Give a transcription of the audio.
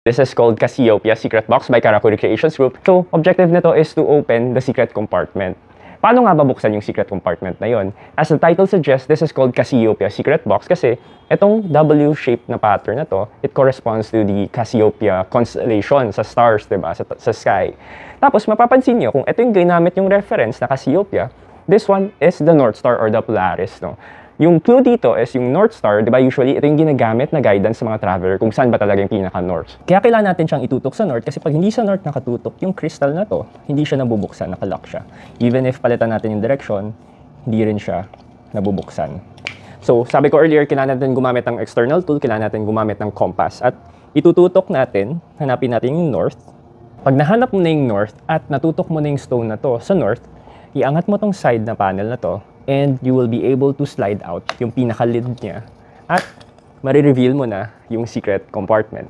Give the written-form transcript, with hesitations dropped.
This is called Cassiopeia Secret Box by Karakuri Creations Group. So, objective nito is to open the secret compartment. Paano nga babuksan yung secret compartment na yon? As the title suggests, this is called Cassiopeia Secret Box kasi itong W-shaped na pattern na to, it corresponds to the Cassiopeia constellation sa stars, diba? Sa sky. Tapos, mapapansin nyo, kung ito yung ginamit yung reference na Cassiopeia, this one is the North Star or the Polaris, no? Yung clue dito is yung North Star, di ba usually ito yung ginagamit na guidance sa mga traveler kung saan ba talaga yung pinaka-north. Kaya kailangan natin siyang itutok sa north kasi pag hindi sa north nakatutok, yung crystal na to, hindi siya nabubuksan, nakalock siya. Even if palitan natin yung direction, hindi rin siya nabubuksan. So, sabi ko earlier, kailangan natin gumamit ng external tool, kailangan natin gumamit ng compass. At itututok natin, hanapin natin yung north. Pag nahanap mo na yung north at natutok mo na yung stone na to sa north, iangat mo tong side na panel na to, and you will be able to slide out yung pinaka-lid niya at marireveal mo na yung secret compartment.